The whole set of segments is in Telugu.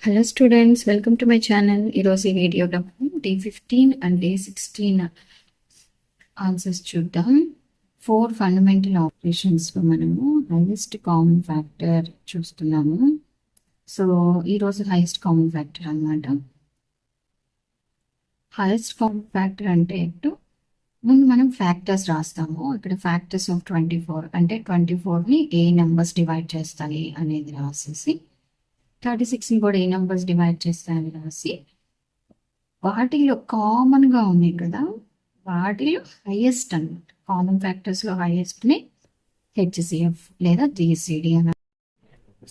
Hello students, welcome to my channel. ఈరోజు ఈ వీడియోలో మనం డే 15 అండ్ డే 16 ఆన్సర్స్ చూద్దాం. 4 ఫండమెంటల్ ఆపరేషన్స్లో మనము హైయెస్ట్ కామన్ ఫ్యాక్టర్ చూస్తున్నాము. సో ఈరోజు హైయెస్ట్ కామన్ ఫ్యాక్టర్ అన్నమాట. హైయెస్ట్ కామన్ ఫ్యాక్టర్ అంటే ఏంటో ముందు మనం ఫ్యాక్టర్స్ రాస్తాము. ఇక్కడ ఫ్యాక్టర్స్ ఆఫ్ 24 అంటే 24ని ఏ నెంబర్స్ డివైడ్ చేస్తాయి అనేది రాసేసి 36ని కూడా ఏ నెంబర్స్ డివైడ్ చేస్తాయని రాసి వాటిలో కామన్గా ఉన్నాయి కదా, వాటిలో హైయెస్ట్ అన్నమాట. కామన్ ఫ్యాక్టర్స్లో హైయెస్ట్ని హెచ్సిఎఫ్ లేదా జీసీడీ అని.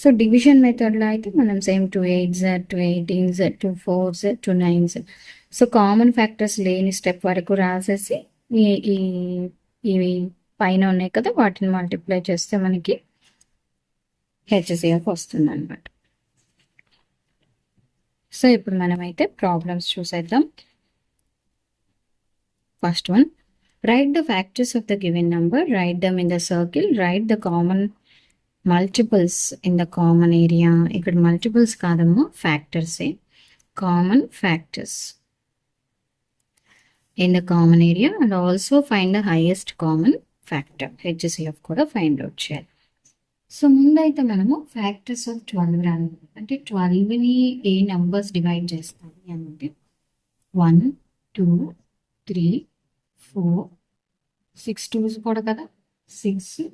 సో డివిజన్ మెథడ్లో అయితే మనం same 2 8 Z 2 18 Z 2 4 Z 2 9 Z. So common factors లేని స్టెప్ వరకు రాసేసి ఇవి పైన ఉన్నాయి కదా, వాటిని మల్టిప్లై చేస్తే మనకి హెచ్సిఎఫ్ వస్తుంది అనమాట. సో ఇప్పుడు మనమైతే ప్రాబ్లమ్స్ చూసేద్దాం. First one, right the factors of the given number, right them in the circle, right the common multiples in the common area. ఇక్కడ మల్టిపుల్స్ కాదమ్మా, ఫ్యాక్టర్సే. Common factors in the common area and also find the highest common factor. HCF కూడా ఫైండ్ అవుట్ చేయాలి. సో ముందైతే మనము ఫ్యాక్టర్స్ ఆఫ్ 12 రాయాలి. అంటే 12ని ఏ నెంబర్స్ డివైడ్ చేస్తాయి అంటే 1 2 3 4 6 2s కూడా కదా, 6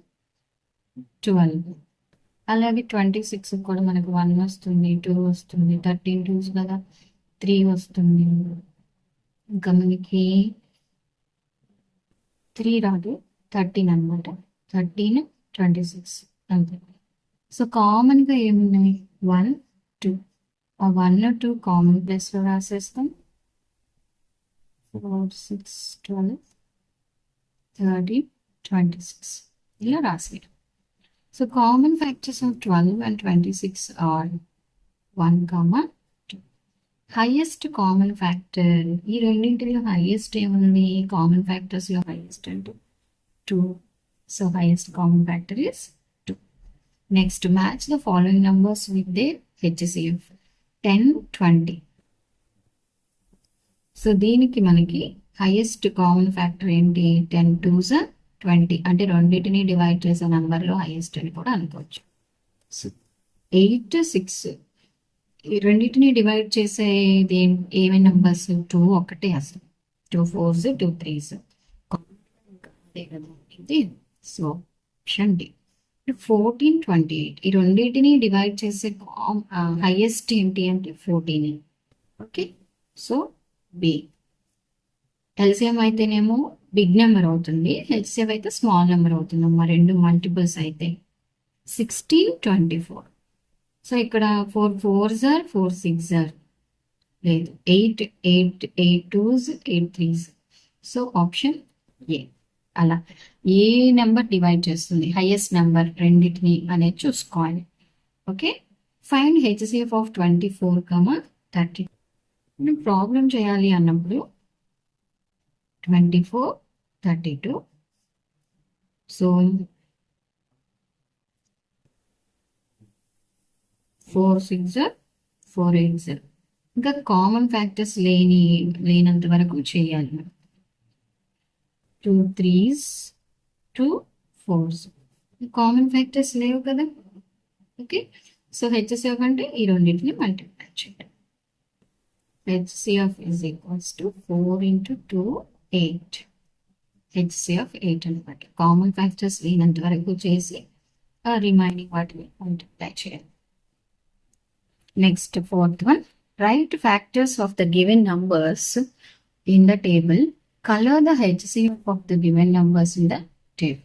12. అలాగే 26 కూడా మనకు 1 వస్తుంది, 2 వస్తుంది, 13 2s కదా, 3 వస్తుంది. ఇంకా మనకి 3 రాదు, 13 అనమాట. 13 26 అంతే. సో కామన్గా ఏమున్నాయి, 1 2. ఆ 1 2 కామన్ ప్లేస్లో రాసేస్తాం. 4 6 12 13 26 ఇలా రాసేయడం. So common factors of 12 and 26 are 1, 2. Highest common factor ఈ రెండింటిలో హైయెస్ట్ ఏముంది, కామన్ ఫ్యాక్టర్స్లో హైయెస్ట్ అంటే 2. So highest common factor is 2. Next, match the following numbers with their HCF 10 20. So దీనికి మనకి హైయెస్ట్ కామన్ ఫ్యాక్టర్ ఏంటి, 10 2s 20. అంటే రెండింటిని డివైడ్ చేసే నెంబర్లో హైయెస్ట్ అని కూడా అనుకోవచ్చు. 8 6 ఈ రెండింటిని డివైడ్ చేసేది ఏమేమి నెంబర్స్, 2 ఒకటే అసలు, 2 4s 2 3s అదే కదా ఇది. So option D. 14 28 ఈ రెండింటిని డివైడ్ చేసే హైయెస్ట్ ఏంటి అంటే 14. Okay, so B. ఎల్సిఎం అయితేనేమో బిగ్ నెంబర్ అవుతుంది, హెచ్సిఎఫ్ అయితే స్మాల్ నెంబర్ అవుతుంది అమ్మా, రెండు మల్టిపుల్స్ అయితే. 16 24. సో ఇక్కడ 4 4s 4 6 లేదు, 8 8 8 2s 8 3s. So option A. అలా ఏ నెంబర్ డివైడ్ చేస్తుంది హైయెస్ట్ నెంబర్ రెండింటిని అనేది చూసుకోవాలి. Okay, find HCF of 24, 30. Problem చేయాలి అన్నప్పుడు 24 32. సో 4 6 4 8. ఇంకా కామన్ ఫ్యాక్టర్స్ లేనంత వరకు చేయాలి. 2 3s 2 4s కామన్ ఫ్యాక్టర్స్ లేవు కదా. ఓకే, సో హెచ్సిఎఫ్ అంటే ఈ రెండింటిని మల్టిప్లై చేయాలి. HCF is equals to 4 × 2 8. HCF 8 అనమాట. కామన్ ఫ్యాక్టర్స్ లేనంత వరకు చేసి రిమైనింగ్ వాటిని మల్టిప్లై చేయాలి. Next, fourth one, right factors of the given numbers in the table, color the HCF of the given numbers in the table.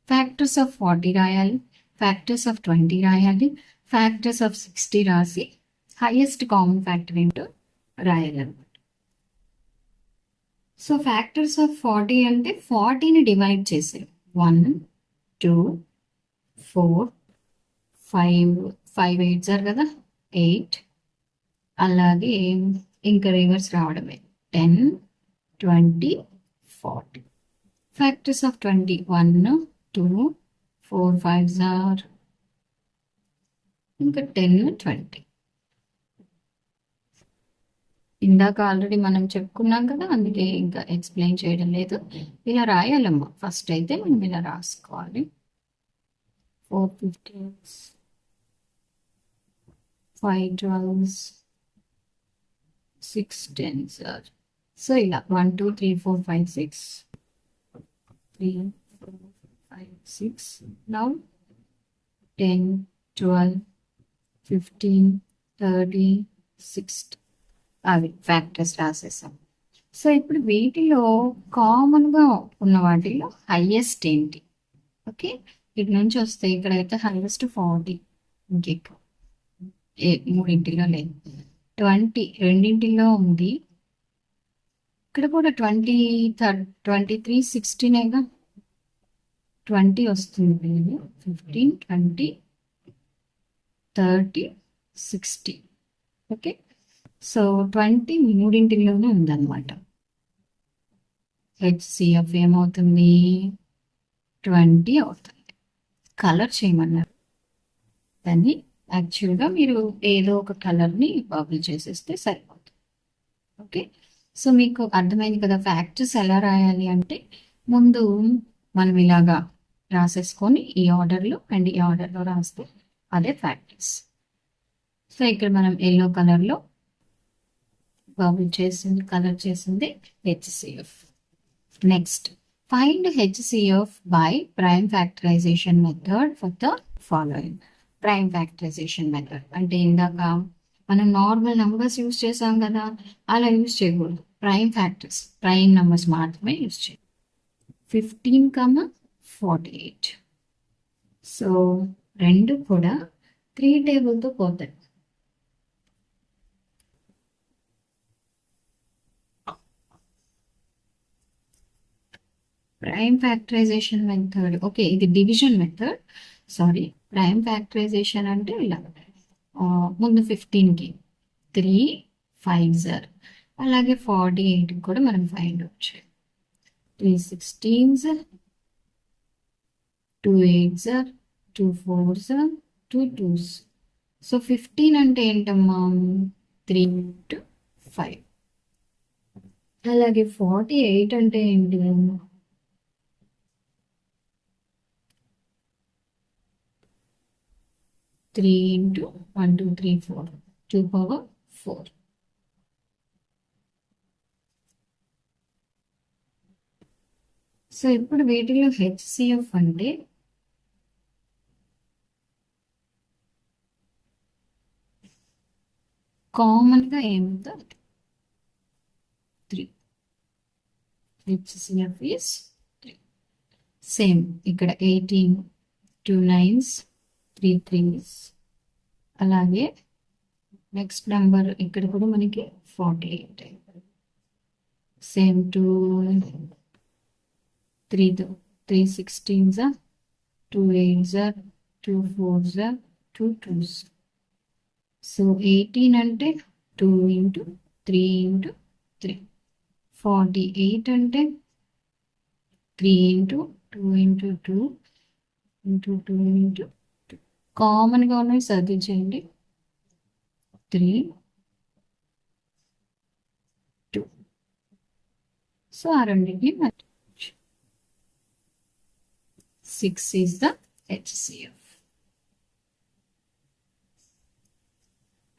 Factors of 40 రాయాలి, factors of 20 రాయాలి, factors of 60 రాసి highest common factor ఏంటో రాయాలన్నమాట. సో ఫ్యాక్టర్స్ ఆఫ్ 40 అంటే 40ని డివైడ్ చేసే 1 2 4 5 5 8 కదా 8. అలాగే ఇంకా రివర్స్ రావడమే 10 20 40. Factors of 20 1 2 4 5s ఇంకా 10 20. ఇందాక ఆల్రెడీ మనం చెప్పుకున్నాం కదా, అందుకే ఇంకా ఎక్స్ప్లెయిన్ చేయడం లేదు. ఇలా రాయాలమ్మా. ఫస్ట్ అయితే మనం ఇలా రాసుకోవాలి. 4 15 5 12 6 10 సార్. సో ఇలా 1 2 3 4 5 6 3 4 5 6 now 10 12 15 30 60 అవి ఫ్యాక్టర్స్ రాసేసాం. సో ఇప్పుడు వీటిలో కామన్గా ఉన్న వాటిలో హైయెస్ట్ ఏంటి? ఓకే, ఇటు నుంచి వస్తే ఇక్కడైతే హైయెస్ట్ 40, ఇంకెక్కువ మూడింటిలో లేదు. 20 రెండింటిలో ఉంది. ఇక్కడ కూడా 20 23 16 20 వస్తుంది. 15 20 30 60. ఓకే, సో 20 మూడింటిలోనే ఉందన్నమాట. హెచ్సిఎఫ్ ఏమవుతుంది? 20 అవుతుంది. కలర్ చేయమన్నారు దాన్ని. యాక్చువల్గా మీరు ఏదో ఒక కలర్ని బబుల్ చేసేస్తే సరిపోతుంది. ఓకే, సో మీకు అర్థమైంది కదా ఫ్యాక్టర్స్ ఎలా రాయాలి అంటే. ముందు మనం ఇలాగా రాసేసుకొని ఈ ఆర్డర్లో అండ్ ఈ ఆర్డర్లో రాస్తే అదే ఫ్యాక్టర్స్. సో ఇక్కడ మనం ఎల్లో కలర్లో బబుల్ చేసింది, కలర్ చేసింది HCF. Next, find HCF by prime factorisation method for the following. Prime factorisation method అంటే ఇందాక మనం నార్మల్ నెంబర్స్ యూజ్ చేసాం కదా, అలా యూజ్ చేయకూడదు. ప్రైమ్ ఫ్యాక్టర్స్, ప్రైమ్ నెంబర్స్ మాత్రమే యూజ్ చేయాలి. 15, 48. సో రెండు కూడా 3 టేబుల్తో పోతాయి. Prime factorisation method. ఓకే, ఇది division method. Sorry, prime factorisation అంటే ఇలా ముందు 15కి 3 5s, అలాగే 48 కూడా మనం ఫైండ్ అవుట్ చేయాలి. 3 16s, 2 8s, 2 4s, 2 2s. So 15 అంటే ఏంటమ్మా? 3 into 5. అలాగే 48 అంటే ఏంటి? 3 into 1 2 3 4, 2 power 4. సో ఇప్పుడు వీటిలో హెచ్సిఎఫ్ అంటే కామన్గా ఏముందో 3. HCF is 3. సేమ్ ఇక్కడ 18, 2 9s, 3 3s. అలాగే నెక్స్ట్ నెంబర్ ఇక్కడ కూడా మనకి 48. Same 2 3 16s, 2 8s, 2 4s, 2 2s. So 18 అంటే 2 into 3 into 3. 48 అంటే 3 into 2 into 2 into 2 into 2. కామన్గా ఉన్నవి సర్ది చేయండి. 3 2. సో ఆ రెండింటిని 6 is the HCF.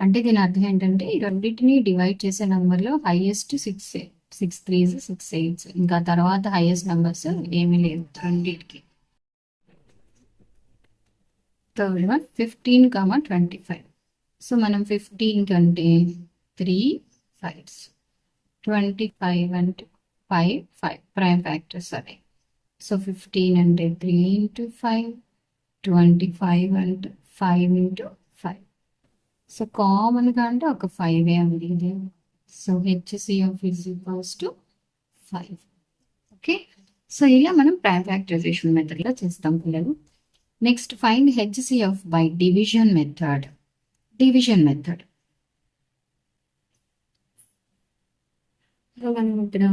అంటే దీని అర్థం ఏంటంటే ఈ రెండింటిని డివైడ్ చేసే నెంబర్లో హైయెస్ట్ 6 3s 6 8s, ఇంకా తర్వాత హైయెస్ట్ నెంబర్స్ ఏమీ లేదు రెండింటికి. Third one 15, 25. సో మనం 15 కంటే 3 5s, 25 అంటే 5 5 ప్రైమ్ ఫ్యాక్టర్స్ అదే. సో 15 అంటే 3 into 5, 25 అంటే 5 into 5. సో కామన్గా అంటే ఒక 5 ఉంది. So HCF is equals to 5. Okay, so ఇలా మనం ప్రైమ్ ఫ్యాక్టరైజేషన్ మెథడ్లో చేస్తాం పిల్లలు. Next, find HCF by division method. Division method మనం ఇక్కడ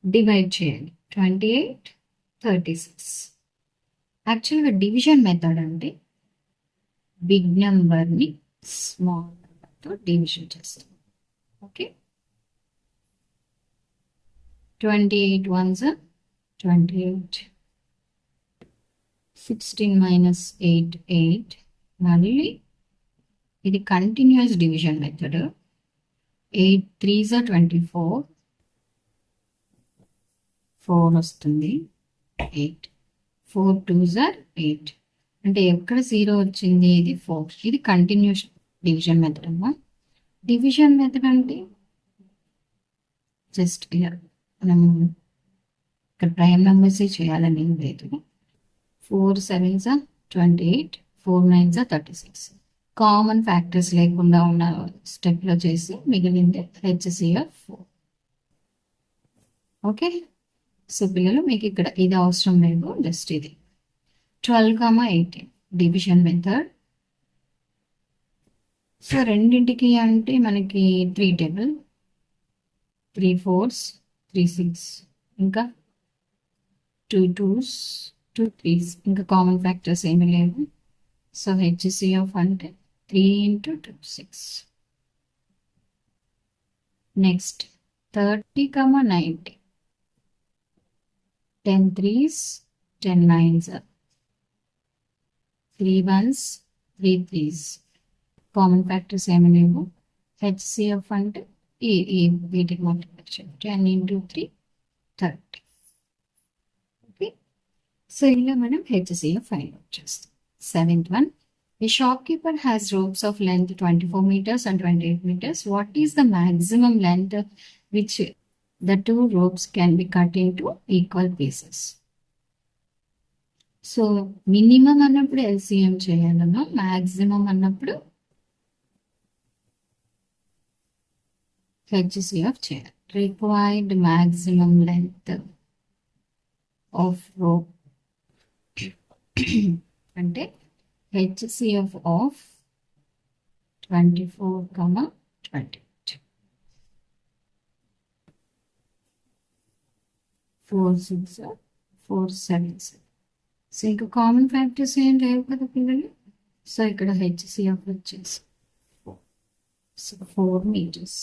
డివైడ్ చేయాలి. 28 36. యాక్చువల్గా డివిజన్ మెథడ్ అంటే బిగ్ నెంబర్ని స్మాల్ నెంబర్తో డివిజన్ చేస్తాం. Okay, 28 ones 28. 16 minus 8 8. మళ్ళీ ఇది కంటిన్యూస్ డివిజన్ మెథడ్. 8 3s 24. 4 వస్తుంది. 8 4 2s 8. అంటే ఎక్కడ 0 వచ్చింది? ఇది 4. ఇది కంటిన్యూస్ డివిజన్ మెథడ్ అమ్మా. డివిజన్ మెథడ్ అంటే జస్ట్ మనం ఇక్కడ ప్రైమ్ నెంబర్స్ చేయాలని ఏం లేదు. 4 7s 28. 4 9s 36. కామన్ ఫ్యాక్టర్స్ లేకుండా ఉన్న స్టెప్లో చేసి మిగిలింది HCF 4. ఓకే. సో పిల్లలు మీకు ఇక్కడ ఇది అవసరం లేదు, జస్ట్ ఇది 12, 18 డివిజన్ మెథడ్. సో రెండింటికి అంటే మనకి 3 టేబుల్, 3 4s 3 6, ఇంకా 2 2s 2 3s, ఇంకా కామన్ ఫ్యాక్టర్స్ ఏమీ లేవు. సో HCF అంటే 3 into 2 6. Next 30, 90 10 3s 10 9s 3 1s 3 3s. Common factors ఏమి లేవు. HCF అంటే ఈ వీటికి మల్టిప్లికేషన్ 10 into 3 30. ఓకే. సో ఇలా మనం HCF ఫైండ్ అవుట్ చేస్తాం. 7th one. A shopkeeper has ropes of length 24 meters and 28 meters. What is the maximum length which the two ropes can be cut into equal pieces? So minimum అన్నప్పుడు LCM చేయాలన్నా, మ్యాక్సిమం అన్నప్పుడు HCF చేయాలి. Required maximum length of rope అంటే HCF of 24, 28. 4 6 4 7. సో ఇంకా కామన్ ఫ్యాక్టర్స్ ఏం లేవు కదా పిల్లలు. సో ఇక్కడ HCF వచ్చేసి 4 meters.